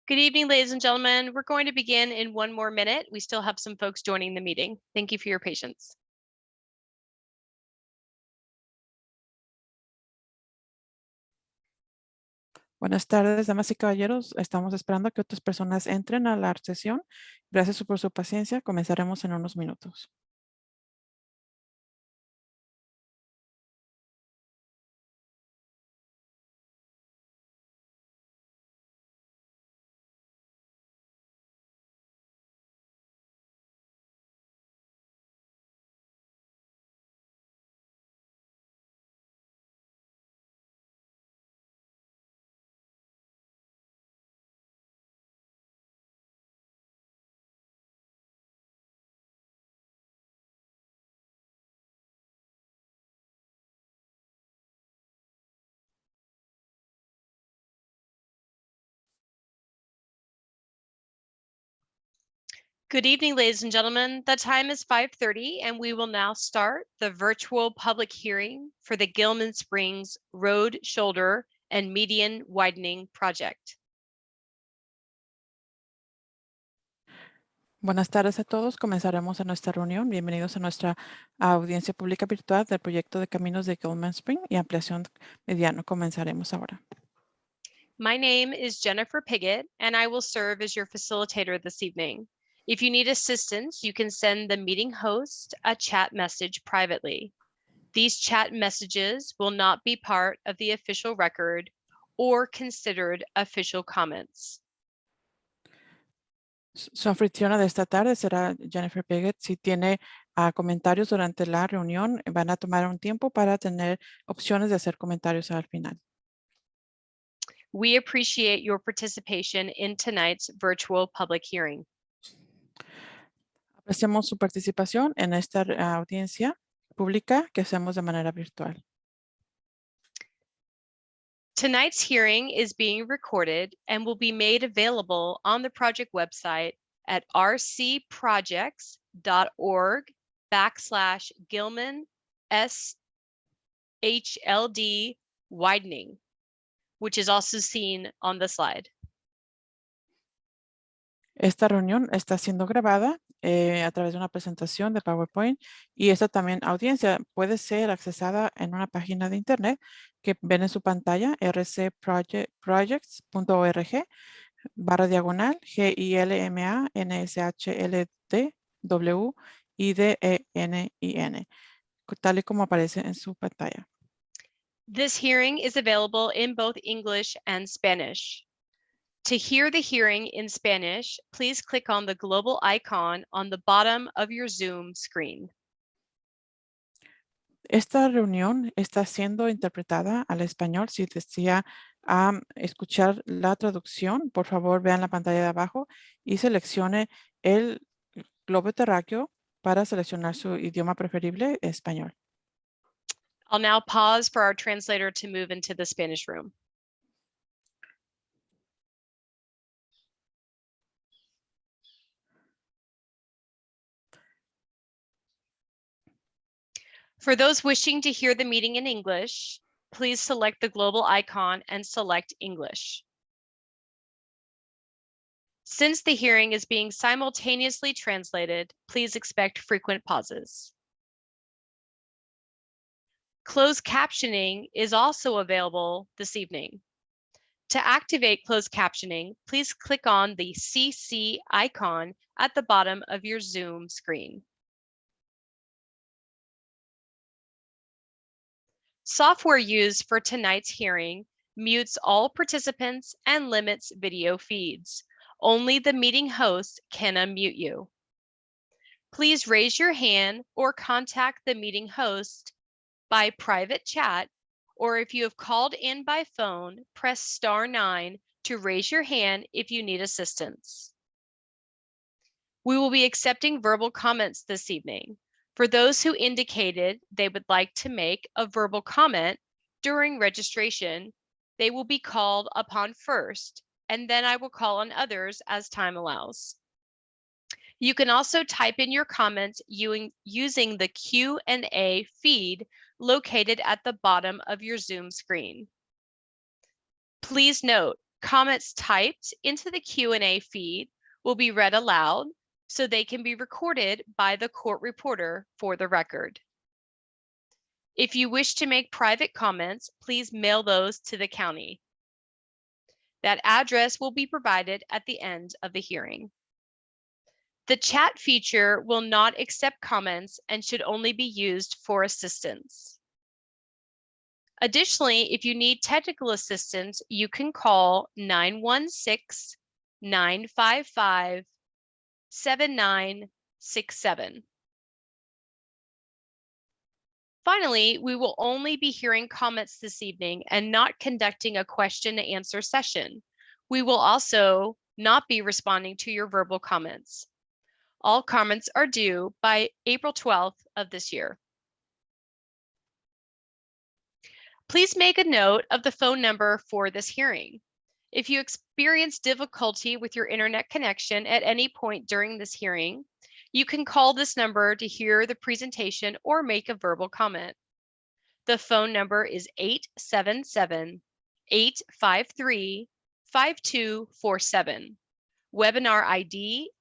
Good evening, ladies and gentlemen. We're going to begin in one more minute. We still have some folks joining the meeting. Thank you for your patience. Buenas tardes, damas y caballeros. Estamos esperando que otras personas entren a la sesión. Gracias por su paciencia. Comenzaremos en unos minutos. Good evening, ladies and gentlemen. The time is 5:30, and we will now start the virtual public hearing for the Gilman Springs Road, Shoulder, and Median Widening Project. Buenas tardes a todos. Comenzaremos nuestra reunión. Bienvenidos a nuestra audiencia pública virtual del proyecto de caminos de Gilman Spring y ampliación mediano. Comenzaremos ahora. My name is Jennifer Piggott, and I will serve as your facilitator this evening. If you need assistance, you can send the meeting host a chat message privately. These chat messages will not be part of the official record or considered official comments. Su anfitriona de esta tarde será Jennifer Piggott. Si tiene comentarios durante la reunión, van a tomar un tiempo para tener opciones de hacer comentarios al final. We appreciate your participation in tonight's virtual public hearing. Apreciamos su participación en esta audiencia pública que hacemos de manera virtual. Tonight's hearing is being recorded and will be made available on the project website at rcprojects.org/Gilman SHLD Widening, which is also seen on the slide. Esta reunión está siendo grabada a través de una presentación de PowerPoint y esta también audiencia puede ser accesada en una página de internet que ven en su pantalla rcprojects.org/diagonal GILMANSHLDWIDENIN, tal y como aparece en su pantalla. This hearing is available in both English and Spanish. To hear the hearing in Spanish, please click on the global icon on the bottom of your Zoom screen. Esta reunión está siendo interpretada al español. Si desea escuchar la traducción, por favor vean la pantalla de abajo y seleccione el globo terráqueo para seleccionar su idioma preferible, español. I'll now pause for our translator to move into the Spanish room. For those wishing to hear the meeting in English, please select the global icon and select English. Since the hearing is being simultaneously translated, please expect frequent pauses. Closed captioning is also available this evening. To activate closed captioning, please click on the CC icon at the bottom of your Zoom screen. Software used for tonight's hearing mutes all participants and limits video feeds. Only the meeting host can unmute you. Please raise your hand or contact the meeting host by private chat, or if you have called in by phone, press *9 to raise your hand if you need assistance. We will be accepting verbal comments this evening. For those who indicated they would like to make a verbal comment during registration, they will be called upon first, and then I will call on others as time allows. You can also type in your comments using the Q&A feed located at the bottom of your Zoom screen. Please note, Comments typed into the Q&A feed will be read aloud so they can be recorded by the court reporter for the record. If you wish to make private comments, please mail those to the county. That address will be provided at the end of the hearing. The chat feature will not accept comments and should only be used for assistance. Additionally, if you need technical assistance, you can call 916-955-7967. Finally, we will only be hearing comments this evening and not conducting a question and answer session. We will also not be responding to your verbal comments. All comments are due by April 12th of this year. Please make a note of the phone number for this hearing. If you experience difficulty with your internet connection at any point during this hearing, you can call this number to hear the presentation or make a verbal comment. The phone number is 877-853-5247. Webinar ID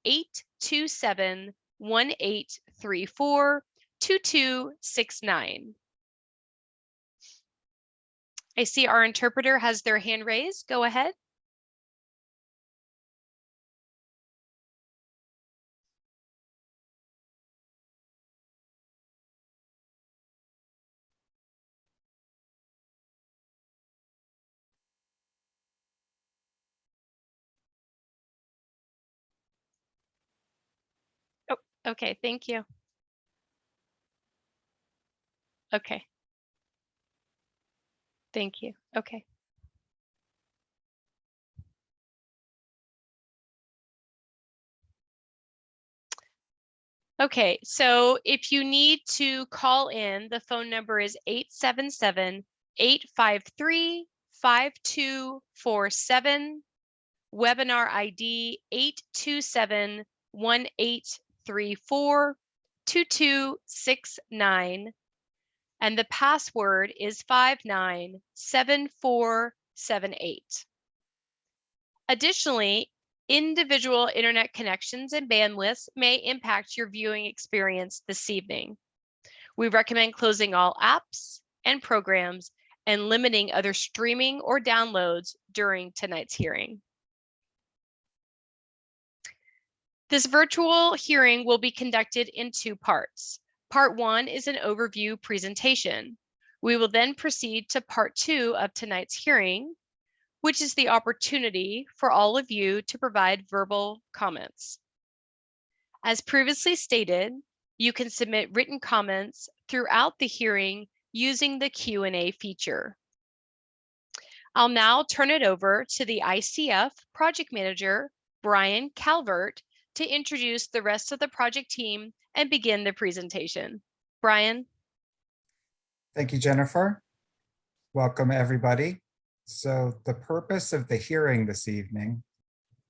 827-1834-2269. I see our interpreter has their hand raised. Go ahead. Oh, okay, thank you. Okay. Thank you. Okay. Okay, so if you need to call in, the phone number is 877-853-5247. Webinar ID 827-1834-2269. And the password is 597478. Additionally, individual internet connections and bandwidths may impact your viewing experience this evening. We recommend closing all apps and programs and limiting other streaming or downloads during tonight's hearing. This virtual hearing will be conducted in two parts. Part 1 is an overview presentation. We will then proceed to part 2 of tonight's hearing, which is the opportunity for all of you to provide verbal comments. As previously stated, you can submit written comments throughout the hearing using the Q&A feature. I'll now turn it over to the ICF project manager, Brian Calvert, to introduce the rest of the project team and begin the presentation. Brian. Thank you, Jennifer. Welcome, everybody. So the purpose of the hearing this evening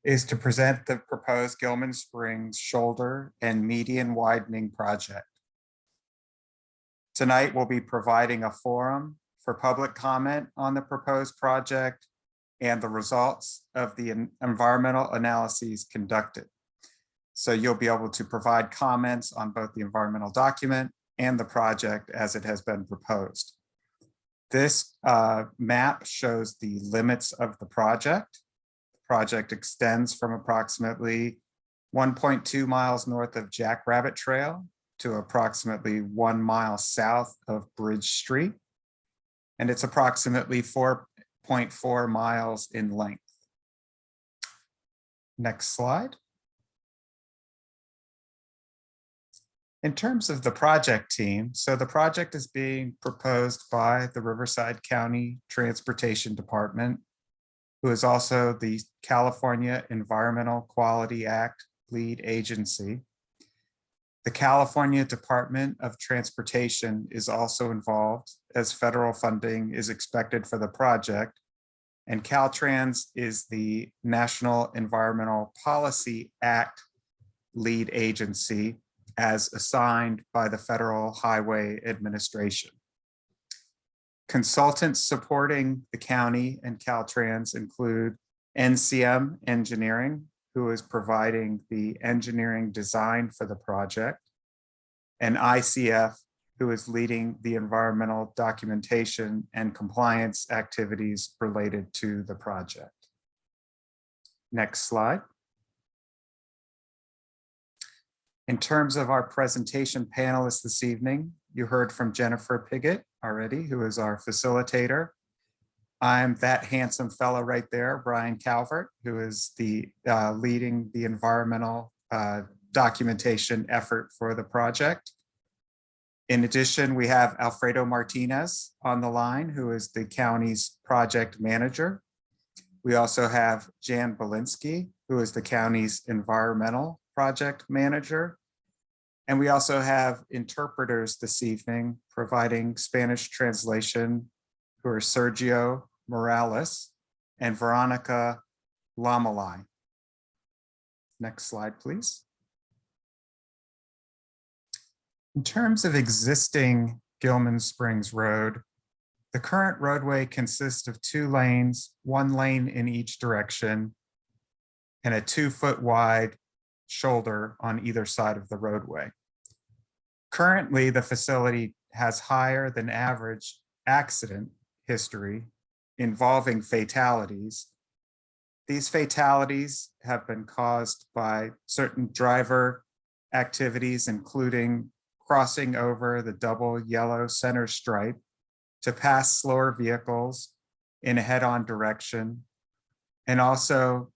is to present the proposed Gilman Springs shoulder and median widening project. Tonight, we'll be providing a forum for public comment on the proposed project and the results of the environmental analyses conducted. So you'll be able to provide comments on both the environmental document and the project as it has been proposed. This map shows the limits of the project. The project extends from approximately 1.2 miles north of Jackrabbit Trail to approximately 1 mile south of Bridge Street. And it's approximately 4.4 miles in length. Next slide. In terms of the project team, so the project is being proposed by the Riverside County Transportation Department, who is also the California Environmental Quality Act lead agency. The California Department of Transportation is also involved as federal funding is expected for the project, and Caltrans is the National Environmental Policy Act lead agency as assigned by the Federal Highway Administration. Consultants supporting the county and Caltrans include NCM Engineering, who is providing the engineering design for the project, and ICF, who is leading the environmental documentation and compliance activities related to the project. Next slide. In terms of our presentation panelists this evening, you heard from Jennifer Piggott already, who is our facilitator. I'm that handsome fellow right there, Brian Calvert, who is the leading the environmental documentation effort for the project. In addition, we have Alfredo Martinez on the line, who is the county's project manager. We also have Jan Belinsky, who is the county's environmental project manager. And we also have interpreters this evening providing Spanish translation, who are Sergio Morales and Veronica Lamalai. Next slide, please. In terms of existing Gilman Springs Road, the current roadway consists of 2 lanes, 1 lane in each direction, and a 2-foot wide shoulder on either side of the roadway. Currently, the facility has higher than average accident history involving fatalities. These fatalities have been caused by certain driver activities, including crossing over the double yellow center stripe to pass slower vehicles in a head-on direction, and also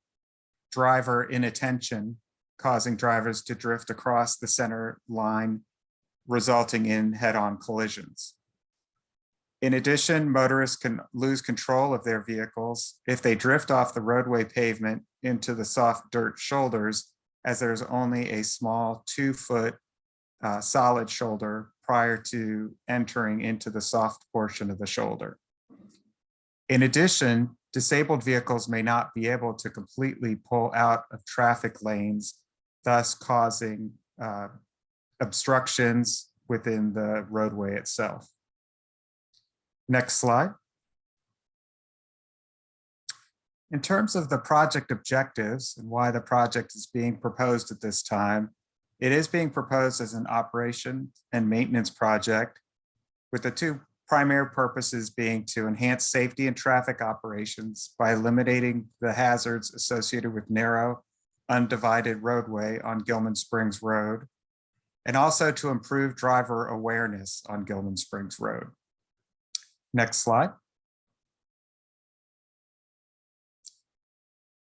driver inattention, causing drivers to drift across the center line, resulting in head-on collisions. In addition, motorists can lose control of their vehicles if they drift off the roadway pavement into the soft dirt shoulders, as there's only a small 2-foot solid shoulder prior to entering into the soft portion of the shoulder. In addition, disabled vehicles may not be able to completely pull out of traffic lanes, thus causing obstructions within the roadway itself. Next slide. In terms of the project objectives and why the project is being proposed at this time, it is being proposed as an operation and maintenance project, with the 2 primary purposes being to enhance safety and traffic operations by eliminating the hazards associated with narrow, undivided roadway on Gilman Springs Road, and also to improve driver awareness on Gilman Springs Road. Next slide.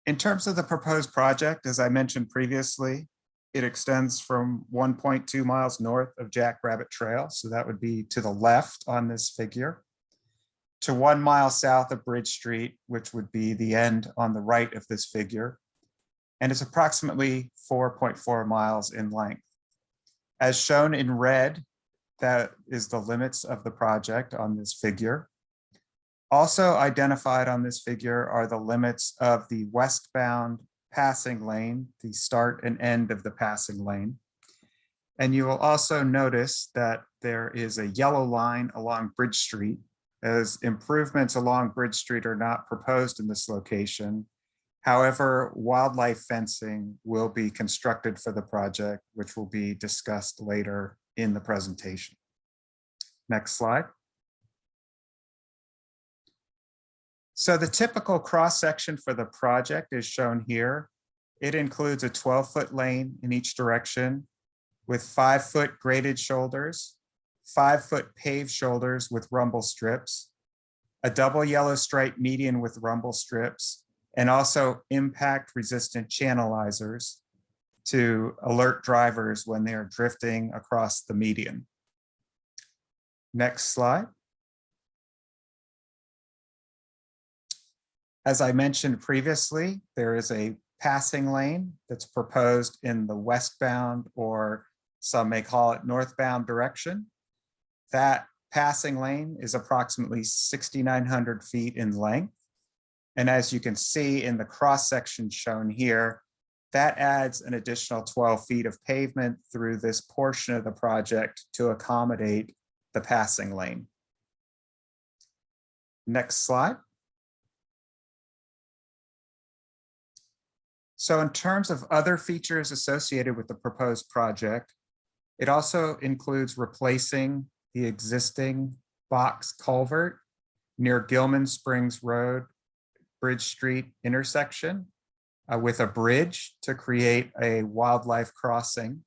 In terms of the proposed project, as I mentioned previously, it extends from 1.2 miles north of Jackrabbit Trail, so that would be to the left on this figure, to 1 mile south of Bridge Street, which would be the end on the right of this figure, and it's approximately 4.4 miles in length. As shown in red, that is the limits of the project on this figure. Also identified on this figure are the limits of the westbound passing lane, the start and end of the passing lane. And you will also notice that there is a yellow line along Bridge Street, as improvements along Bridge Street are not proposed in this location. However, wildlife fencing will be constructed for the project, which will be discussed later in the presentation. Next slide. So the typical cross-section for the project is shown here. It includes a 12-foot lane in each direction with 5-foot graded shoulders, 5-foot paved shoulders with rumble strips, a double yellow stripe median with rumble strips, and also impact-resistant channelizers to alert drivers when they are drifting across the median. Next slide. As I mentioned previously, there is a passing lane that's proposed in the westbound, or some may call it northbound direction. That passing lane is approximately 6,900 feet in length. And as you can see in the cross section shown here, that adds an additional 12 feet of pavement through this portion of the project to accommodate the passing lane. Next slide. So in terms of other features associated with the proposed project, it also includes replacing the existing box culvert near Gilman Springs Road, Bridge Street intersection with a bridge to create a wildlife crossing.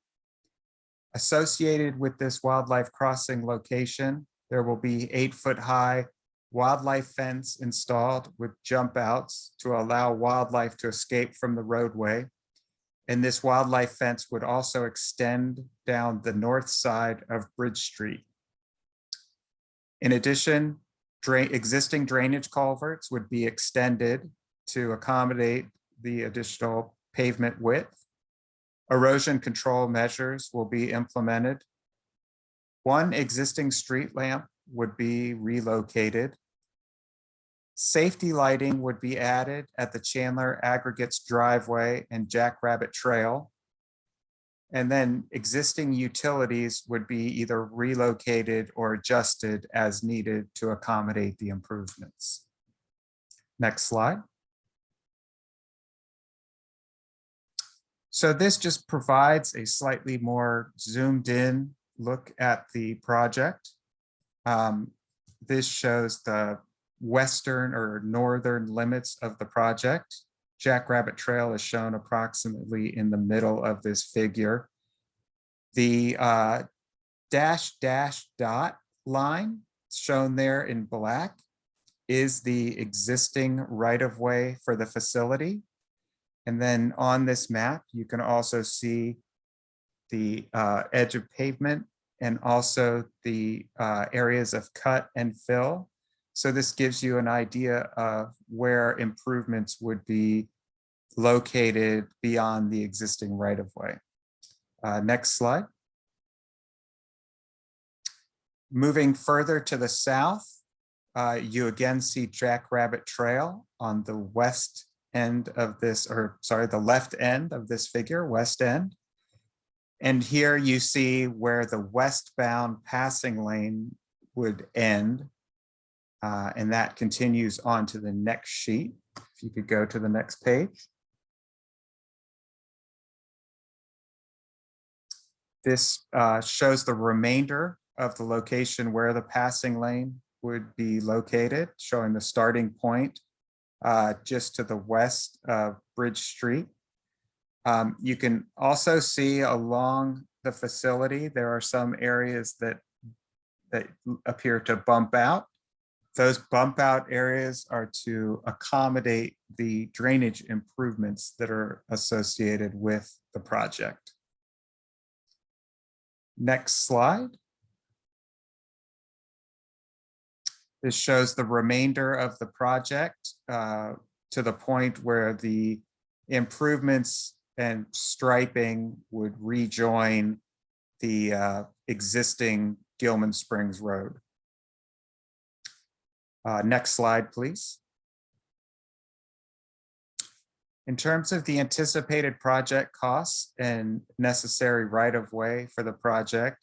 Associated with this wildlife crossing location, there will be 8-foot-high wildlife fence installed with jump outs to allow wildlife to escape from the roadway. And this wildlife fence would also extend down the north side of Bridge Street. In addition, existing drainage culverts would be extended to accommodate the additional pavement width. Erosion control measures will be implemented. One existing street lamp would be relocated. Safety lighting would be added at the Chandler Aggregates driveway and Jackrabbit Trail. And then existing utilities would be either relocated or adjusted as needed to accommodate the improvements. Next slide. So this just provides a slightly more zoomed in look at the project. This shows the western or northern limits of the project. Jackrabbit Trail is shown approximately in the middle of this figure. The dot line shown there in black is the existing right-of-way for the facility. And then on this map, you can also see the edge of pavement and also the areas of cut and fill. So this gives you an idea of where improvements would be located beyond the existing right-of-way. Next slide. Moving further to the south, you again see Jackrabbit Trail on the west end of this, or sorry, the left end of this figure, west end. And here you see where the westbound passing lane would end. And that continues on to the next sheet. If you could go to the next page. This shows the remainder of the location where the passing lane would be located, showing the starting point just to the west of Bridge Street. You can also see along the facility, there are some areas that appear to bump out. Those bump out areas are to accommodate the drainage improvements that are associated with the project. Next slide. This shows the remainder of the project to the point where the improvements and striping would rejoin the existing Gilman Springs Road. Next slide, please. In terms of the anticipated project costs and necessary right-of-way for the project,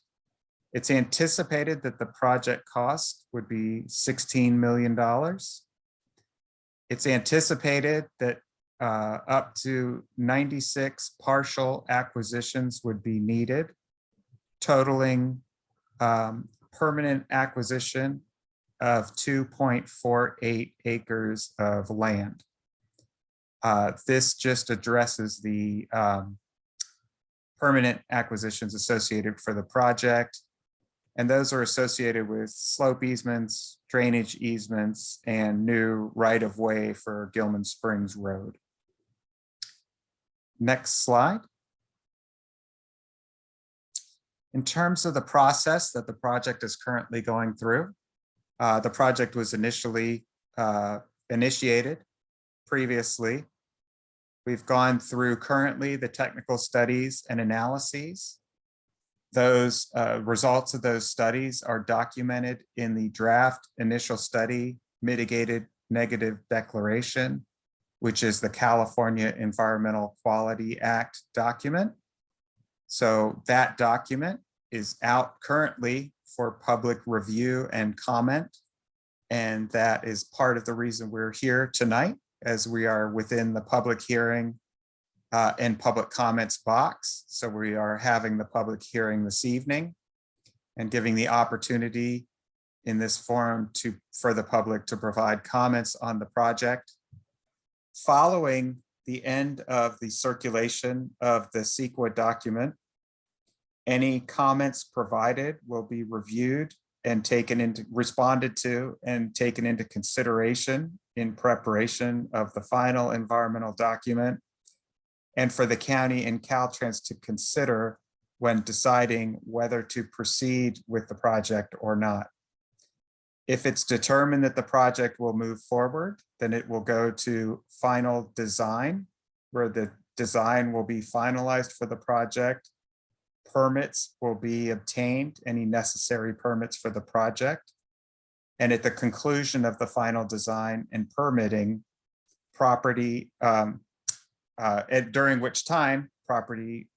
it's anticipated that the project cost would be $16 million. It's anticipated that up to 96 partial acquisitions would be needed, totaling permanent acquisition of 2.48 acres of land. This just addresses the permanent acquisitions associated for the project. And those are associated with slope easements, drainage easements, and new right-of-way for Gilman Springs Road. Next slide. In terms of the process that the project is currently going through, the project was initially initiated previously. We've gone through currently the technical studies and analyses. Those results of those studies are documented in the draft initial study mitigated negative declaration, which is the California Environmental Quality Act document. So that document is out currently for public review and comment. And that is part of the reason we're here tonight, as we are within the public hearing and public comments box. So we are having the public hearing this evening and giving the opportunity in this forum for the public to provide comments on the project. Following the end of the circulation of the CEQA document, any comments provided will be reviewed and responded to and taken into consideration in preparation of the final environmental document, and for the county and Caltrans to consider when deciding whether to proceed with the project or not. If it's determined that the project will move forward, then it will go to final design, where the design will be finalized for the project. Permits will be obtained, any necessary permits for the project. And at the conclusion of the final design and permitting, property, during which time property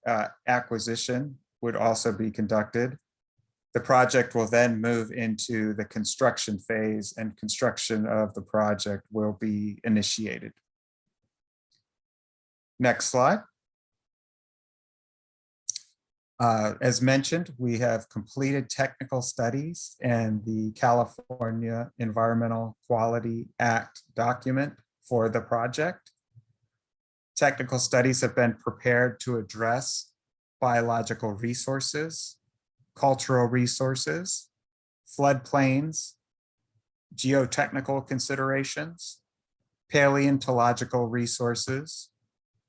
acquisition would also be conducted. The project will then move into the construction phase, and construction of the project will be initiated. Next slide. As mentioned, we have completed technical studies and the California Environmental Quality Act document for the project. Technical studies have been prepared to address biological resources, cultural resources, floodplains, geotechnical considerations, paleontological resources,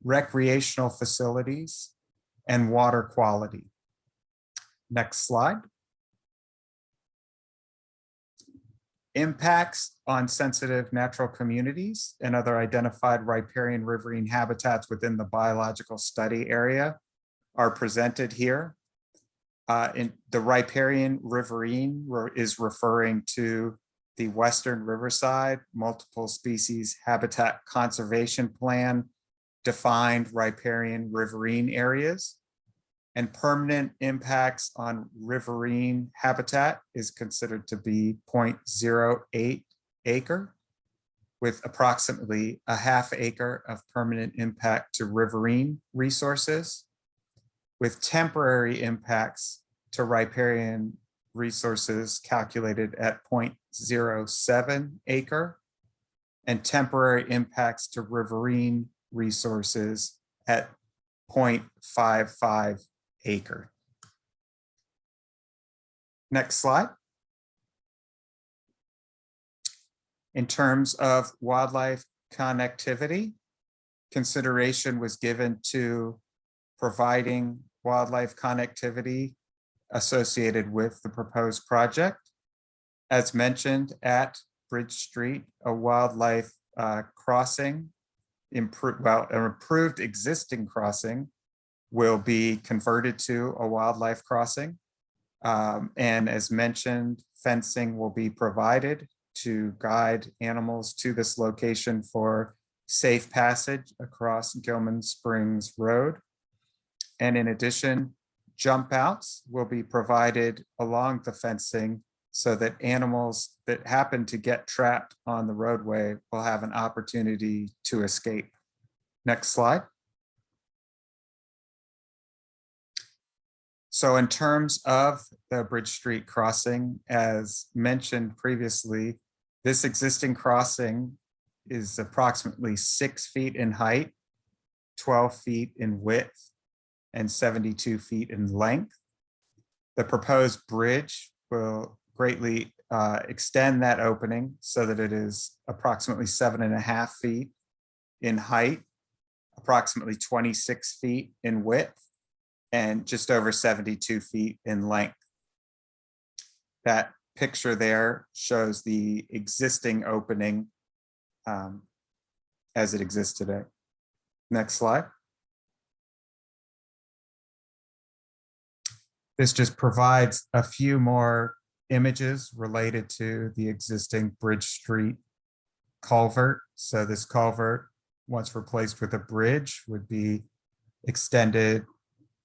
recreational facilities, and water quality. Next slide. Impacts on sensitive natural communities and other identified riparian riverine habitats within the biological study area are presented here. In the riparian riverine is referring to the Western Riverside Multiple Species Habitat Conservation Plan defined riparian riverine areas, and permanent impacts on riverine habitat is considered to be 0.08 acre, with approximately a ½ acre of permanent impact to riverine resources, with temporary impacts to riparian resources calculated at 0.07 acre, and temporary impacts to riverine resources at 0.55 acre. Next slide. In terms of wildlife connectivity, consideration was given to providing wildlife connectivity associated with the proposed project. As mentioned, at Bridge Street, a wildlife crossing, an improved existing crossing will be converted to a wildlife crossing. And as mentioned, fencing will be provided to guide animals to this location for safe passage across Gilman Springs Road. And in addition, jump outs will be provided along the fencing so that animals that happen to get trapped on the roadway will have an opportunity to escape. Next slide. So in terms of the Bridge Street crossing, as mentioned previously, this existing crossing is approximately 6 feet in height, 12 feet in width, and 72 feet in length. The proposed bridge will greatly extend that opening so that it is approximately 7.5 feet in height, approximately 26 feet in width, and just over 72 feet in length. That picture there shows the existing opening as it exists today. Next slide. This just provides a few more images related to the existing Bridge Street culvert. So this culvert, once replaced with a bridge, would be extended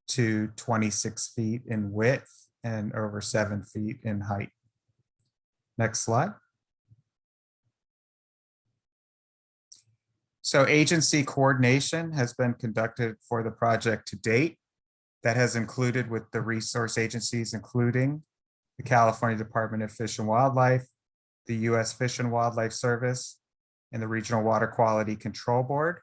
to 26 feet in width and over 7 feet in height. Next slide. So agency coordination has been conducted for the project to date. That has included with the resource agencies, including the California Department of Fish and Wildlife, the U.S. Fish and Wildlife Service, and the Regional Water Quality Control Board.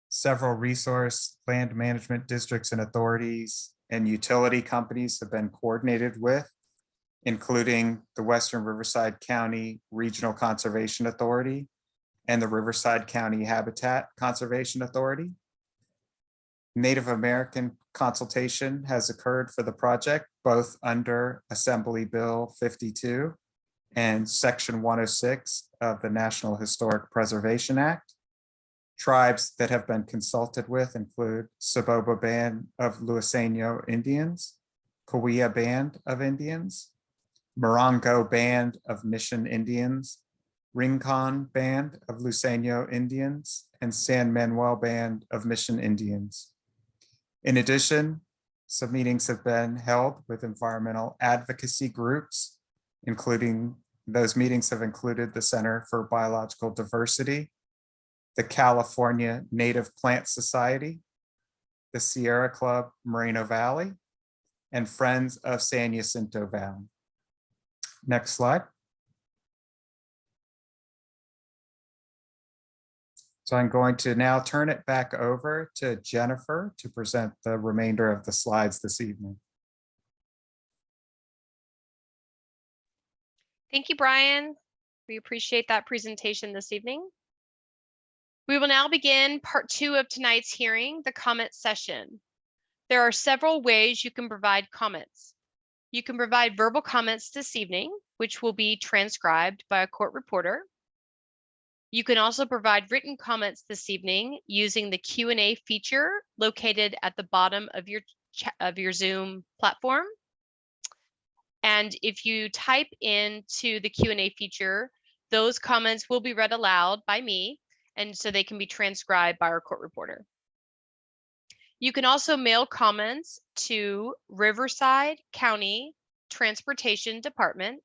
Several resource, land management districts and authorities and utility companies have been coordinated with, including the Western Riverside County Regional Conservation Authority and the Riverside County Habitat Conservation Authority. Native American consultation has occurred for the project, both under Assembly Bill 52 and Section 106 of the National Historic Preservation Act. Tribes that have been consulted with include Saboba Band of Luiseno Indians, Cahuilla Band of Indians, Morongo Band of Mission Indians, Rincon Band of Luiseno Indians, and San Manuel Band of Mission Indians. In addition, some meetings have been held with environmental advocacy groups, including those meetings have included the Center for Biological Diversity, the California Native Plant Society, the Sierra Club Moreno Valley, and Friends of San Jacinto Valley. Next slide. So I'm going to now turn it back over to Jennifer to present the remainder of the slides this evening. Thank you, Brian. We appreciate that presentation this evening. We will now begin part 2 of tonight's hearing, the comment session. There are several ways you can provide comments. You can provide verbal comments this evening, which will be transcribed by a court reporter. You can also provide written comments this evening using the Q&A feature located at the bottom of your Zoom platform. And if you type into the Q&A feature, those comments will be read aloud by me, and so they can be transcribed by our court reporter. You can also mail comments to Riverside County Transportation Department,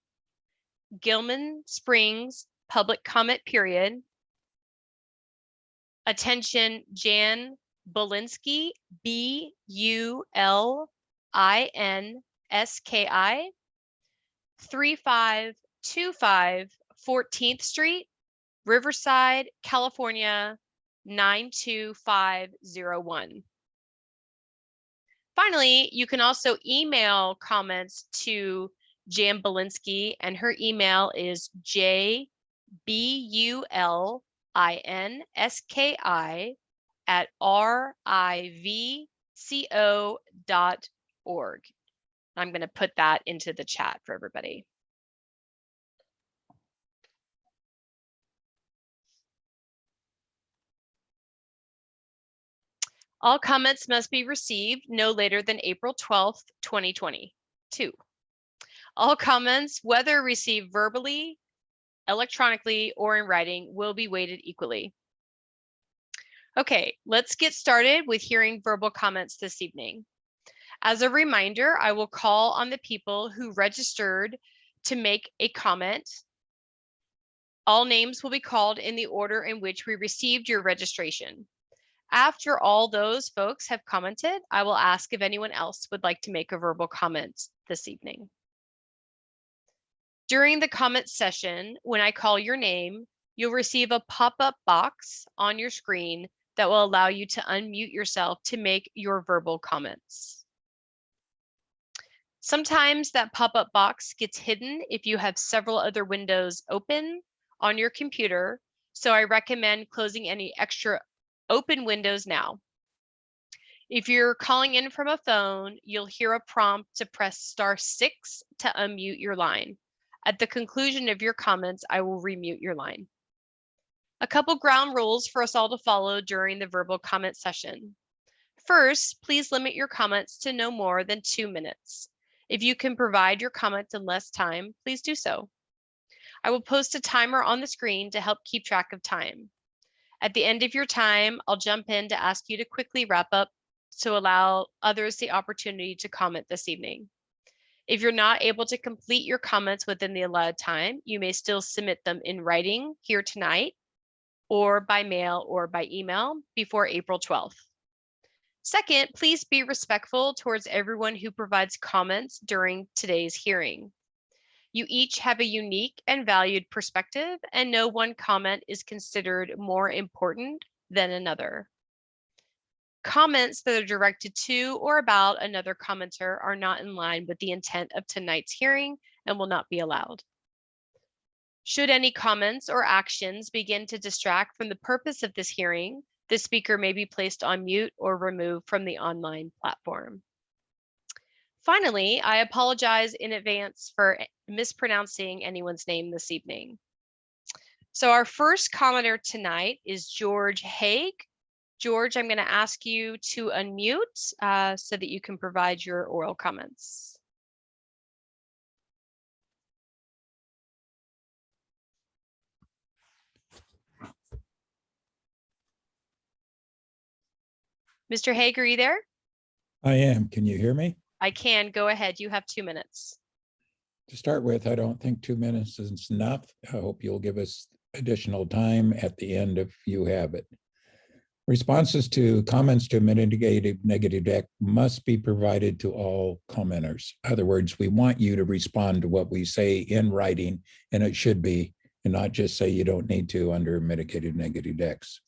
Gilman Springs Public Comment Period. Attention, Jan Bulinski, B-U-L-I-N-S-K-I, 3525 14th Street, Riverside, California, 92501. Finally, you can also email comments to Jan Bulinski, and her email is jbullinski@rivco.org. I'm going to put that into the chat for everybody. All comments must be received no later than April 12th, 2022. All comments, whether received verbally, electronically, or in writing, will be weighted equally. Okay, let's get started with hearing verbal comments this evening. As a reminder, I will call on the people who registered to make a comment. All names will be called in the order in which we received your registration. After all those folks have commented, I will ask if anyone else would like to make a verbal comment this evening. During the comment session, when I call your name, you'll receive a pop-up box on your screen that will allow you to unmute yourself to make your verbal comments. Sometimes that pop-up box gets hidden if you have several other windows open on your computer, so I recommend closing any extra open windows now. If you're calling in from a phone, you'll hear a prompt to press *6 to unmute your line. At the conclusion of your comments, I will remute your line. A couple ground rules for us all to follow during the verbal comment session. First, please limit your comments to no more than 2 minutes. If you can provide your comments in less time, please do so. I will post a timer on the screen to help keep track of time. At the end of your time, I'll jump in to ask you to quickly wrap up to allow others the opportunity to comment this evening. If you're not able to complete your comments within the allotted time, you may still submit them in writing here tonight. or by mail or by email before April 12th. Second, please be respectful towards everyone who provides comments during today's hearing. You each have a unique and valued perspective, and no one comment is considered more important than another. Comments that are directed to or about another commenter are not in line with the intent of tonight's hearing and will not be allowed. Should any comments or actions begin to distract from the purpose of this hearing, the speaker may be placed on mute or removed from the online platform. Finally, I apologize in advance for mispronouncing anyone's name this evening. So our first commenter tonight is George Haig. George, I'm going to ask you to unmute so that you can provide your oral comments. Mr. Haig, are you there? I am. Can you hear me? I can. Go ahead. You have 2 minutes. To start with, I don't think 2 minutes is enough. I hope you'll give us additional time at the end if you have it. Responses to comments to mitigated negative deck must be provided to all commenters. In other words, we want you to respond to what we say in writing, and it should be, and not just say you don't need to under mitigated negative decks.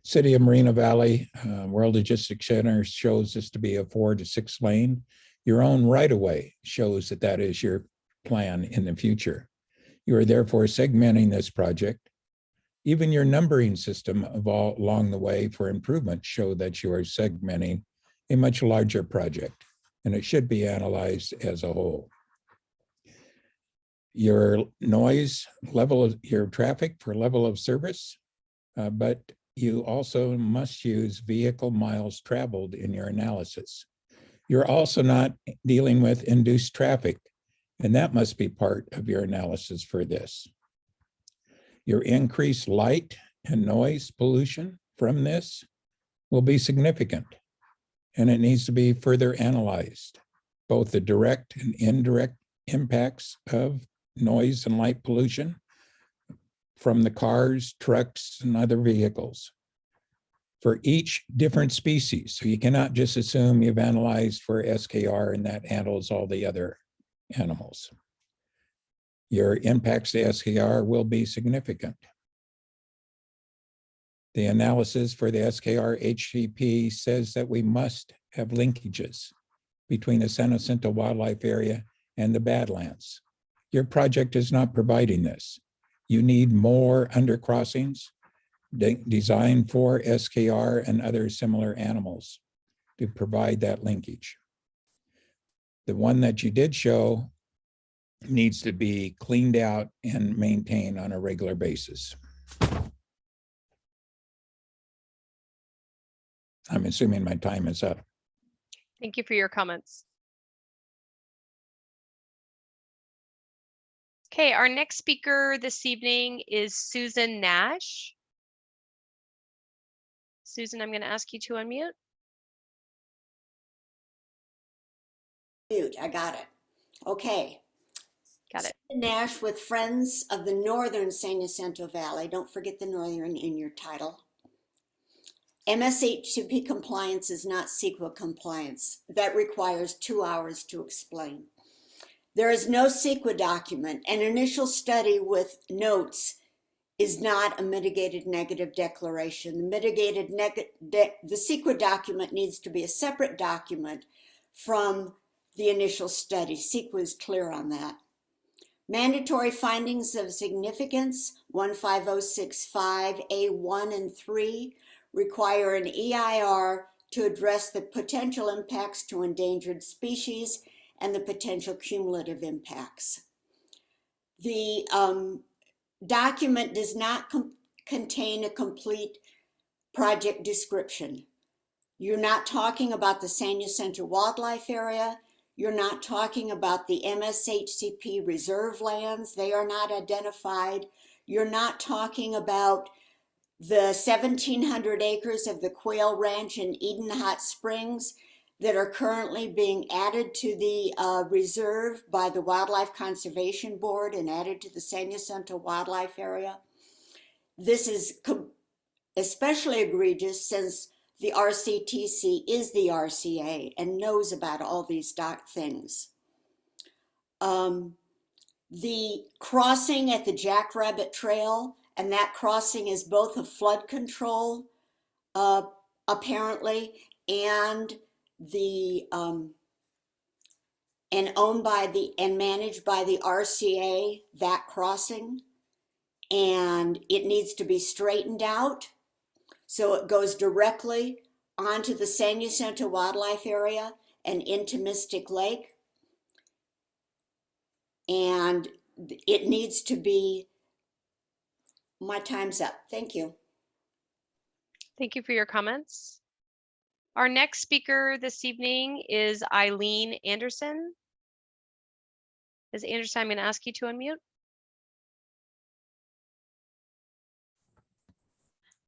City of Marina Valley World Logistics Center shows this to be a 4 to 6 lane. Your own right-of-way shows that that is your plan in the future. You are therefore segmenting this project. Even your numbering system along the way for improvement show that you are segmenting a much larger project, and it should be analyzed as a whole. Your noise level of your traffic for level of service, but you also must use vehicle miles traveled in your analysis. You're also not dealing with induced traffic, and that must be part of your analysis for this. Your increased light and noise pollution from this will be significant, and it needs to be further analyzed, both the direct and indirect impacts of noise and light pollution from the cars, trucks, and other vehicles for each different species. So you cannot just assume you've analyzed for SKR and that handles all the other animals. Your impacts to SKR will be significant. The analysis for the SKR HCP says that we must have linkages between the San Jacinto Wildlife Area and the Badlands. Your project is not providing this. You need more undercrossings designed for SKR and other similar animals to provide that linkage. The one that you did show needs to be cleaned out and maintained on a regular basis. I'm assuming my time is up. Thank you for your comments. Okay, our next speaker this evening is Susan Nash. Susan, I'm going to ask you to unmute. Mute, I got it. Okay. Got it. Susan Nash with Friends of the Northern San Jacinto Valley. Don't forget the Northern in your title. MSHCP compliance is not CEQA compliance. That requires 2 hours to explain. There is no CEQA document. An initial study with notes is not a mitigated negative declaration. The CEQA document needs to be a separate document from the initial study. CEQA is clear on that. Mandatory findings of significance 15065A1 and 3 require an EIR to address the potential impacts to endangered species and the potential cumulative impacts. The document does not contain a complete project description. You're not talking about the San Jacinto Wildlife Area. You're not talking about the MSHCP reserve lands. They are not identified. You're not talking about the 1,700 acres of the Quail Ranch in Eden Hot Springs that are currently being added to the reserve by the Wildlife Conservation Board and added to the San Jacinto Wildlife Area. This is especially egregious since the RCTC is the RCA and knows about all these things. The crossing at the Jackrabbit Trail, and that crossing is both a flood control, apparently, and the and owned by the and managed by the RCA, that crossing, and it needs to be straightened out so it goes directly onto the San Jacinto Wildlife Area and into Mystic Lake. And it needs to be, my time's up. Thank you. Thank you for your comments. Our next speaker this evening is Eileen Anderson. Ms. Anderson, I'm going to ask you to unmute.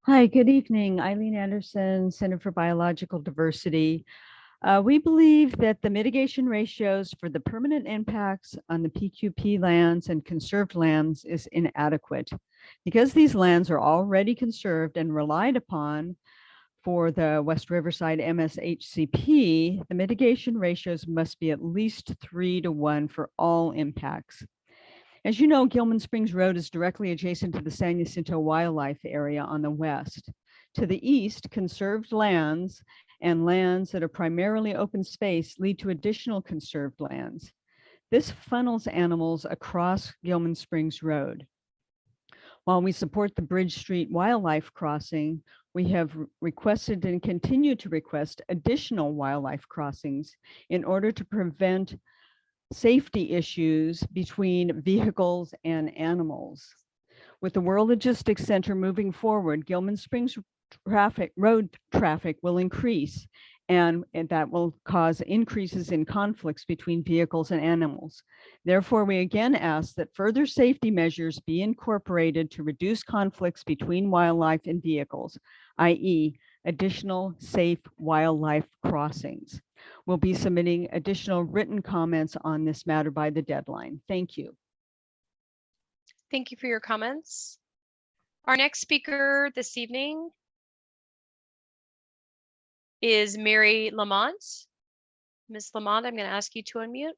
Hi, good evening. Eileen Anderson, Center for Biological Diversity. We believe that the mitigation ratios for the permanent impacts on the PQP lands and conserved lands is inadequate. Because these lands are already conserved and relied upon for the West Riverside MSHCP, the mitigation ratios must be at least 3-to-1 for all impacts. As you know, Gilman Springs Road is directly adjacent to the San Jacinto Wildlife Area on the west. To the east, conserved lands and lands that are primarily open space lead to additional conserved lands. This funnels animals across Gilman Springs Road. While we support the Bridge Street Wildlife Crossing, we have requested and continue to request additional wildlife crossings in order to prevent safety issues between vehicles and animals. With the World Logistics Center moving forward, Gilman Springs road traffic will increase, and that will cause increases in conflicts between vehicles and animals. Therefore, we again ask that further safety measures be incorporated to reduce conflicts between wildlife and vehicles, i.e., additional safe wildlife crossings. We'll be submitting additional written comments on this matter by the deadline. Thank you. Thank you for your comments. Our next speaker this evening is Mary Lamont. Ms. Lamont, I'm going to ask you to unmute.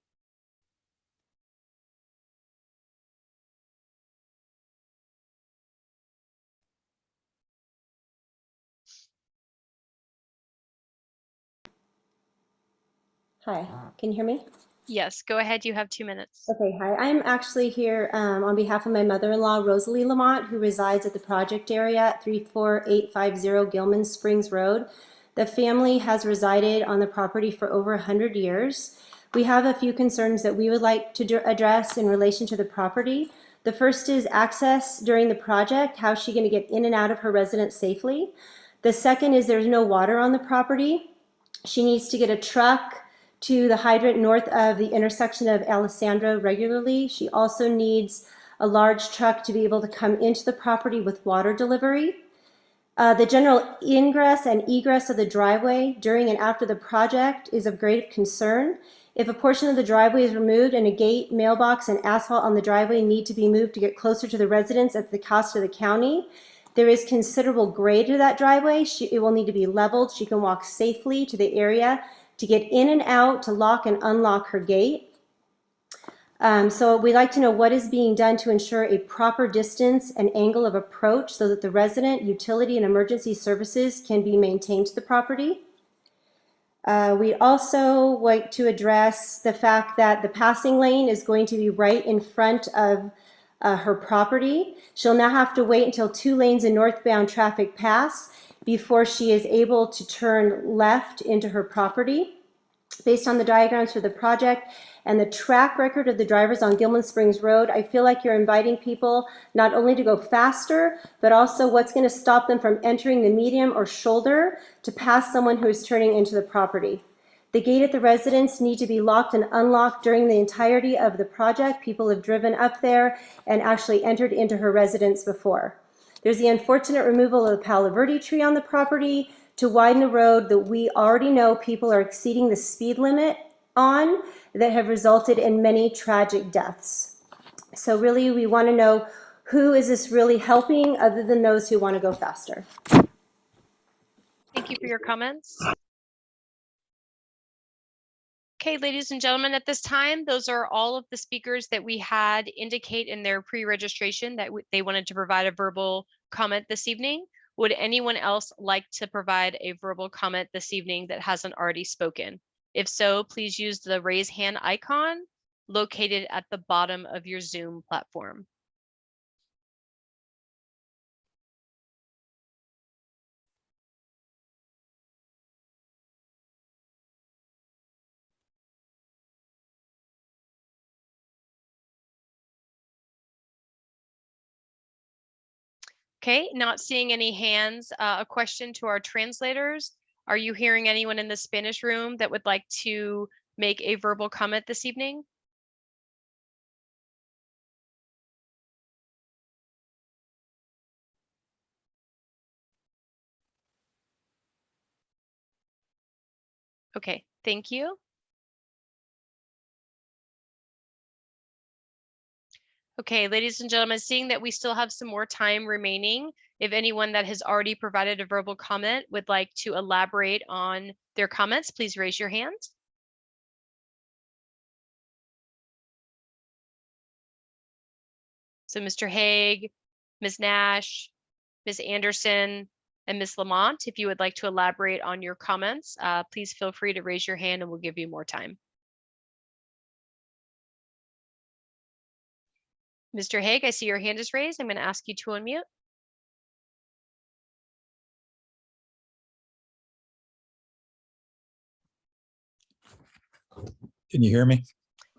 Hi, can you hear me? Yes, go ahead. You have 2 minutes. Okay, hi. I'm actually here on behalf of my mother-in-law, Rosalie Lamont, who resides at the project area at 34850 Gilman Springs Road. The family has resided on the property for over 100 years. We have a few concerns that we would like to address in relation to the property. The first is access during the project. How is she going to get in and out of her residence safely? The second is there's no water on the property. She needs to get a truck to the hydrant north of the intersection of Alessandro regularly. She also needs a large truck to be able to come into the property with water delivery. The general ingress and egress of the driveway during and after the project is of great concern. If a portion of the driveway is removed and a gate, mailbox, and asphalt on the driveway need to be moved to get closer to the residents at the cost of the county, there is considerable grade to that driveway. It will need to be leveled. She can walk safely to the area to get in and out, to lock and unlock her gate. So we'd like to know what is being done to ensure a proper distance and angle of approach so that the resident, utility, and emergency services can be maintained to the property. We'd also like to address the fact that the passing lane is going to be right in front of her property. She'll now have to wait until 2 lanes of northbound traffic pass before she is able to turn left into her property. Based on the diagrams for the project and the track record of the drivers on Gilman Springs Road, I feel like you're inviting people not only to go faster, but also what's going to stop them from entering the median or shoulder to pass someone who is turning into the property. The gate at the residence need to be locked and unlocked during the entirety of the project. People have driven up there and actually entered into her residence before. There's the unfortunate removal of the Palo Verde tree on the property to widen the road that we already know people are exceeding the speed limit on, that have resulted in many tragic deaths. So really we want to know Who is this really helping other than those who want to go faster? Thank you for your comments. Okay, ladies and gentlemen, at this time, those are all of the speakers that we had indicate in their pre-registration that they wanted to provide a verbal comment this evening. Would anyone else like to provide a verbal comment this evening that hasn't already spoken? If so, please use the raise hand icon located at the bottom of your Zoom platform. Okay, not seeing any hands. A question to our translators. Are you hearing anyone in the Spanish room that would like to make a verbal comment this evening? Okay, thank you. Okay, ladies and gentlemen, seeing that we still have some more time remaining, if anyone that has already provided a verbal comment would like to elaborate on their comments, please raise your hand. So Mr. Haig, Ms. Nash, Ms. Anderson, and Ms. Lamont, if you would like to elaborate on your comments, please feel free to raise your hand and we'll give you more time. Mr. Haig, I see your hand is raised. I'm going to ask you to unmute. Can you hear me?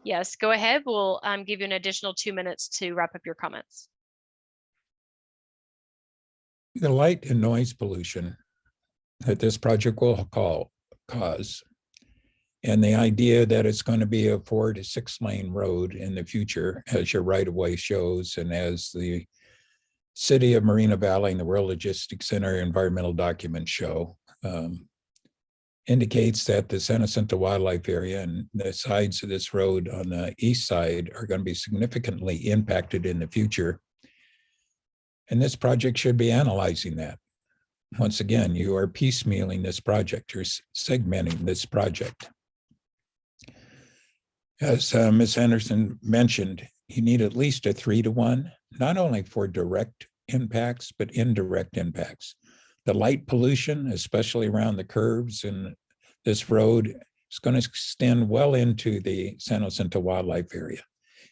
Yes, go ahead. We'll give you an additional 2 minutes to wrap up your comments. The light and noise pollution that this project will cause, and the idea that it's going to be a 4 to 6 lane road in the future, as your right-of-way shows, and as the City of Marina Valley and the World Logistics Center environmental documents show, indicates that the San Jacinto Wildlife Area and the sides of this road on the east side are going to be significantly impacted in the future. And this project should be analyzing that. Once again, you are piecemealing this project, you're segmenting this project. As Ms. Anderson mentioned, you need at least a 3-to-1, not only for direct impacts, but indirect impacts. The light pollution, especially around the curves in this road, is going to extend well into the San Jacinto Wildlife Area.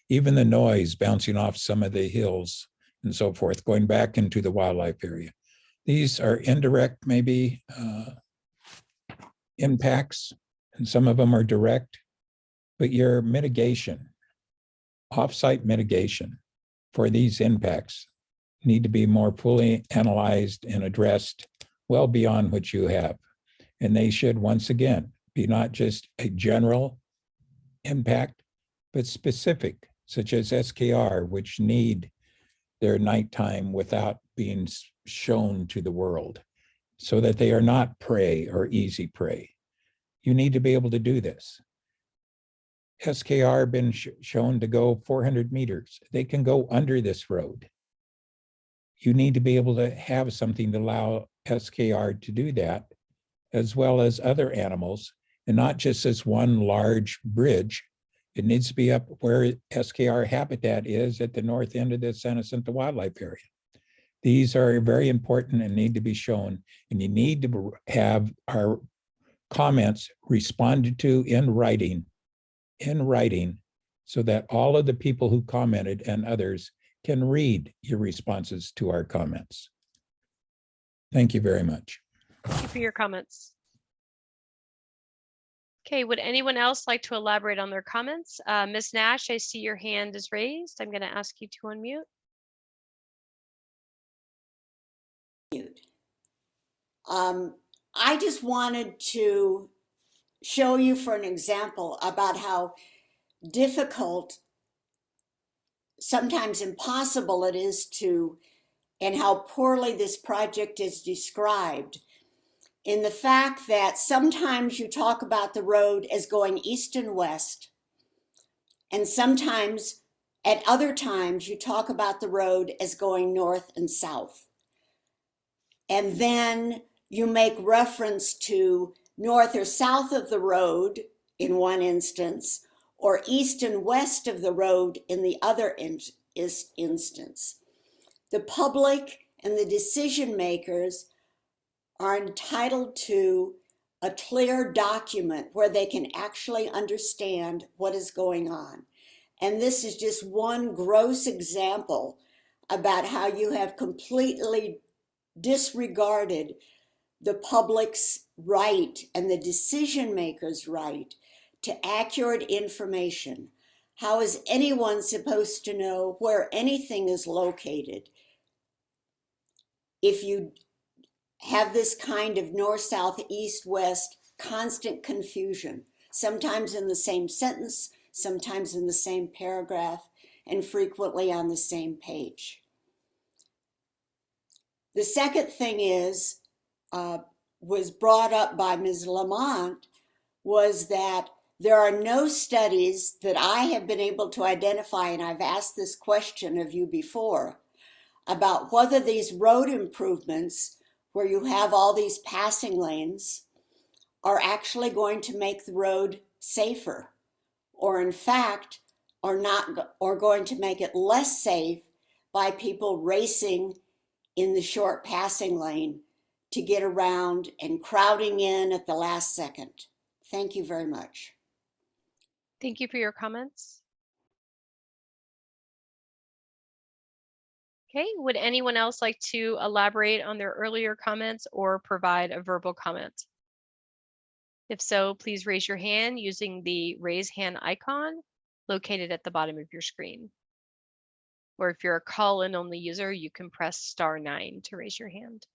Even the noise bouncing off some of the hills and so forth, going back into the wildlife area. These are indirect, maybe, impacts, and some of them are direct, but your mitigation, off-site mitigation for these impacts need to be more fully analyzed and addressed well beyond what you have. And they should, once again, be not just a general impact, but specific, such as SKR, which need their nighttime without being shown to the world, so that they are not prey or easy prey. You need to be able to do this. SKR been shown to go 400 meters. They can go under this road. You need to be able to have something to allow SKR to do that, as well as other animals, and not just this one large bridge. It needs to be up where SKR habitat is at the north end of the San Jacinto Wildlife Area. These are very important and need to be shown, and you need to have our comments responded to in writing, so that all of the people who commented and others can read your responses to our comments. Thank you very much. Thank you for your comments. Okay, would anyone else like to elaborate on their comments? Ms. Nash, I see your hand is raised. I'm going to ask you to unmute. I just wanted to show you for an example about how difficult, sometimes impossible it is to, and how poorly this project is described, in the fact that sometimes you talk about the road as going east and west, and sometimes At other times, you talk about the road as going north and south. And then you make reference to north or south of the road in one instance, or east and west of the road in the other instance. The public and the decision makers are entitled to a clear document where they can actually understand what is going on. And this is just one gross example about how you have completely disregarded the public's right and the decision maker's right to accurate information. How is anyone supposed to know where anything is located if you have this kind of north, south, east, west, constant confusion, sometimes in the same sentence, sometimes in the same paragraph, and frequently on the same page? The second thing is, was brought up by Ms. Lamont, was that there are no studies that I have been able to identify, and I've asked this question of you before, about whether these road improvements, where you have all these passing lanes, are actually going to make the road safer, or in fact, are going to make it less safe by people racing in the short passing lane to get around and crowding in at the last second. Thank you very much. Thank you for your comments. Okay, would anyone else like to elaborate on their earlier comments or provide a verbal comment? If so, please raise your hand using the raise hand icon located at the bottom of your screen. Or if you're a call-in only user, you can press *9 to raise your hand.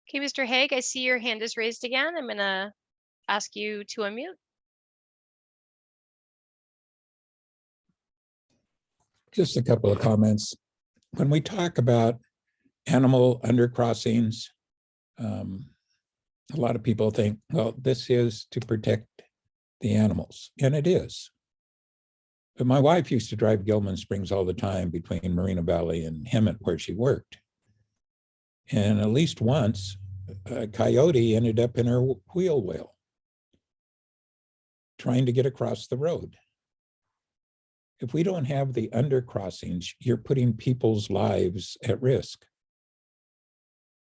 Okay, Mr. Haig, I see your hand is raised again. I'm going to ask you to unmute. Just a couple of comments. When we talk about animal undercrossings, a lot of people think, well, this is to protect the animals, and it is. But my wife used to drive Gilman Springs all the time between Moreno Valley and Hemet, where she worked. And at least once, a coyote ended up in her wheel well, trying to get across the road. If we don't have the undercrossings, you're putting people's lives at risk.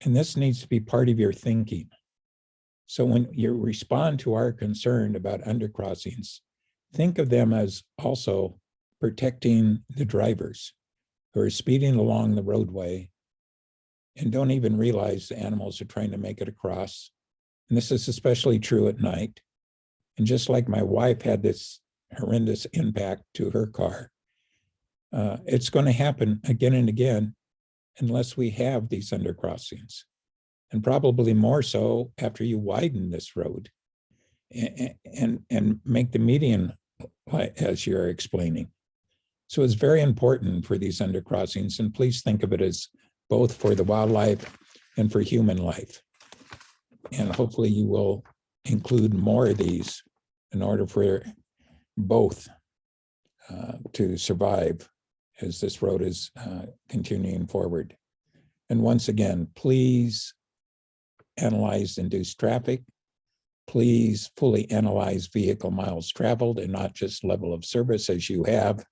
And this needs to be part of your thinking. So when you respond to our concern about undercrossings, think of them as also protecting the drivers who are speeding along the roadway and don't even realize the animals are trying to make it across. And this is especially true at night. And just like my wife had this horrendous impact to her car, it's going to happen again and again unless we have these undercrossings. And probably more so after you widen this road and make the median as you're explaining. So it's very important for these undercrossings, and please think of it as both for the wildlife and for human life. And hopefully you will include more of these in order for both to survive as this road is continuing forward. And once again, please analyze induced traffic Please fully analyze vehicle miles traveled and not just level of service as you have.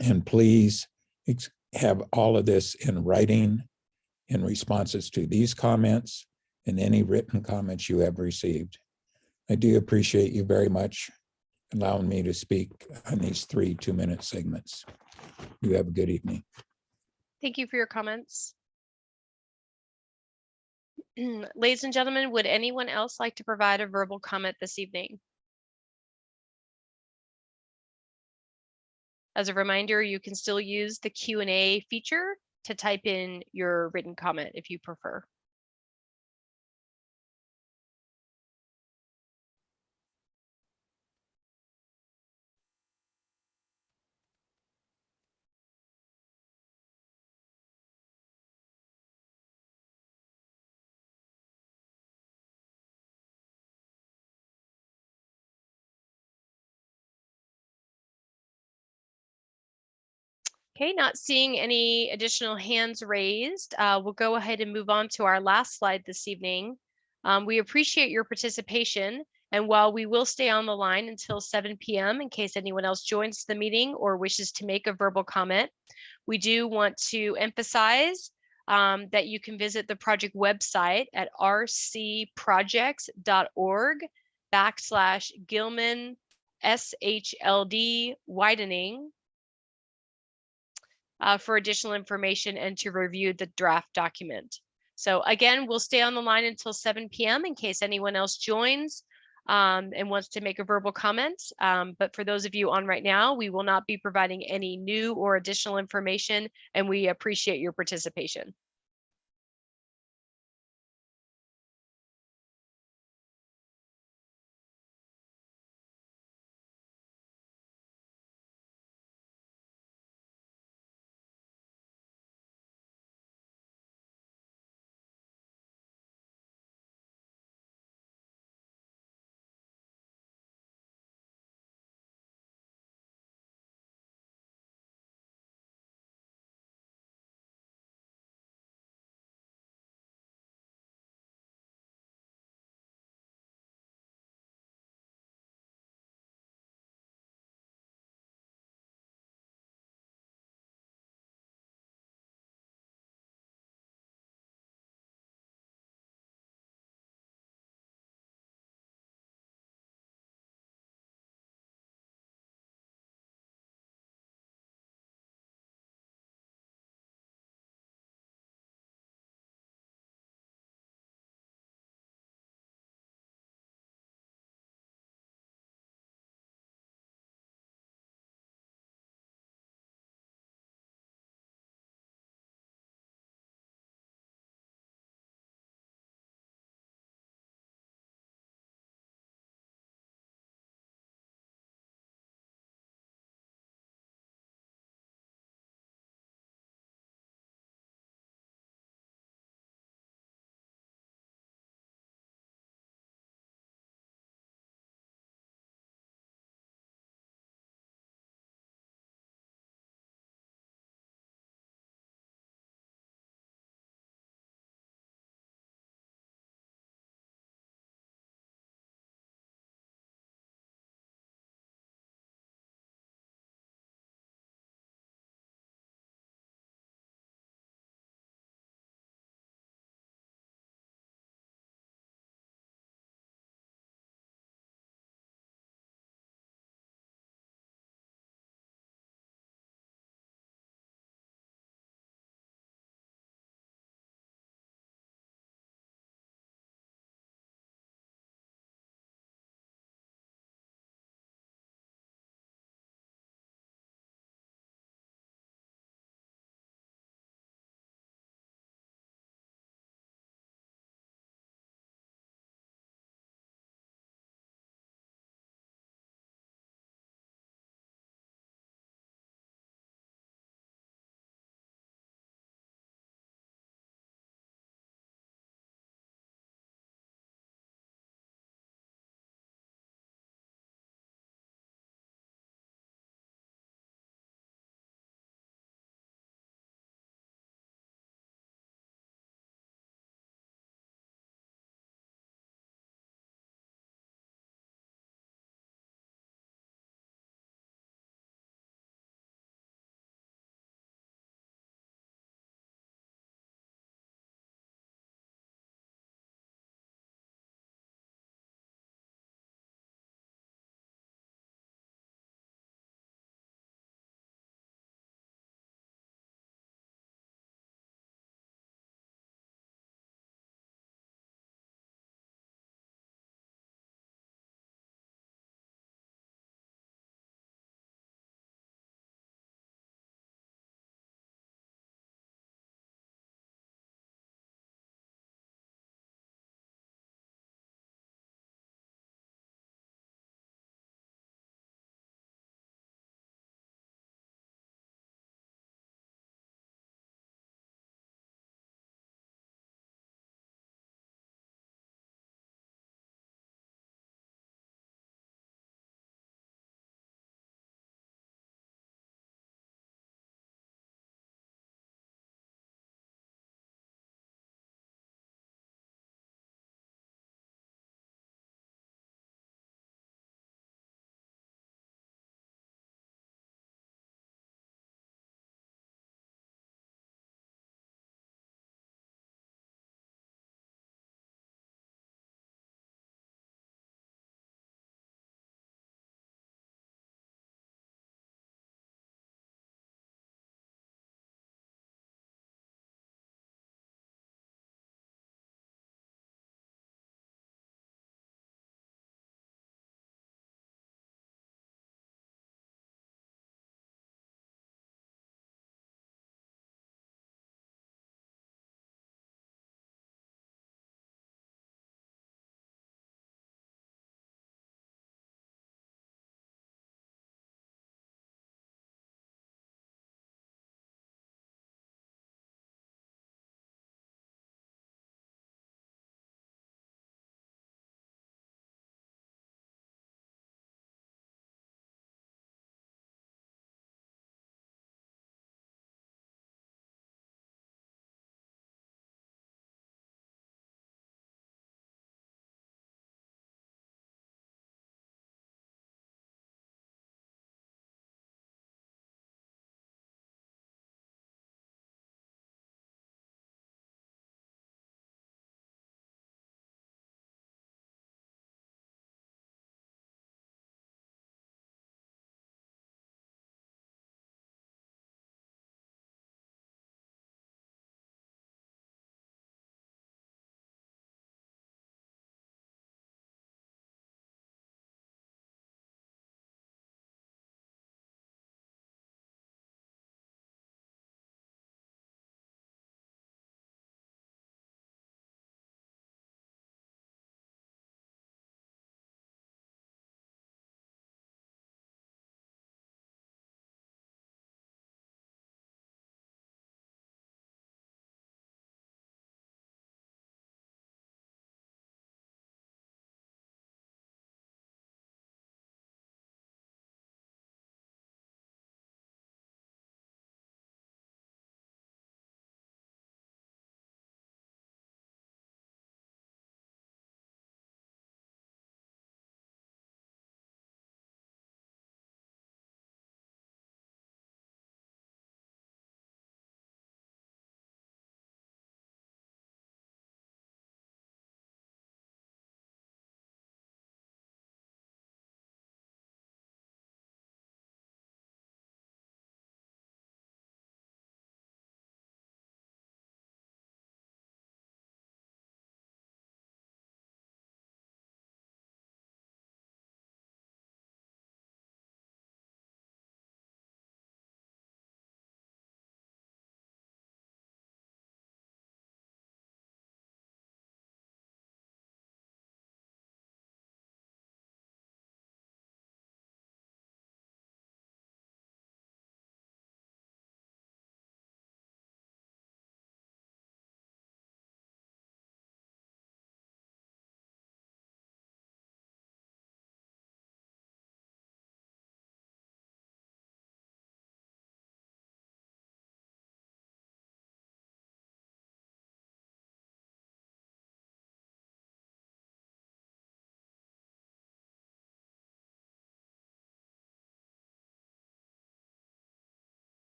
And please have all of this in writing in responses to these comments and any written comments you have received. I do appreciate you very much allowing me to speak on these 3 2-minute segments. You have a good evening. Thank you for your comments. Ladies and gentlemen, would anyone else like to provide a verbal comment this evening? As a reminder, you can still use the Q&A feature to type in your written comment if you prefer. Okay, not seeing any additional hands raised. We'll go ahead and move on to our last slide this evening. We appreciate your participation, and while we will stay on the line until 7 p.m. in case anyone else joins the meeting or wishes to make a verbal comment, we do want to emphasize that you can visit the project website at rcprojects.org/Gilman SHLD widening for additional information and to review the draft document. So again, we'll stay on the line until 7 p.m. in case anyone else joins and wants to make a verbal comment. But for those of you on right now, we will not be providing any new or additional information, and we appreciate your participation.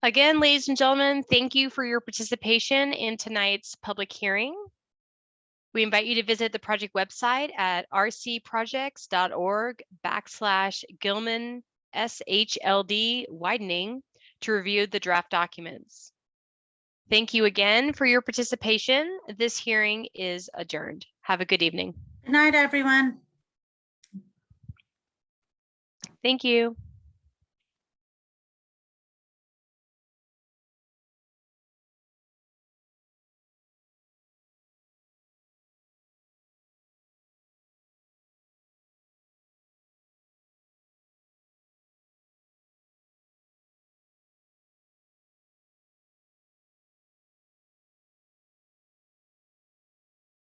Again, ladies and gentlemen, thank you for your participation in tonight's public hearing. We invite you to visit the project website at rcprojects.org/Gilman SHLD Widening to review the draft documents. Thank you again for your participation. This hearing is adjourned. Have a good evening. Good night, everyone. Thank you.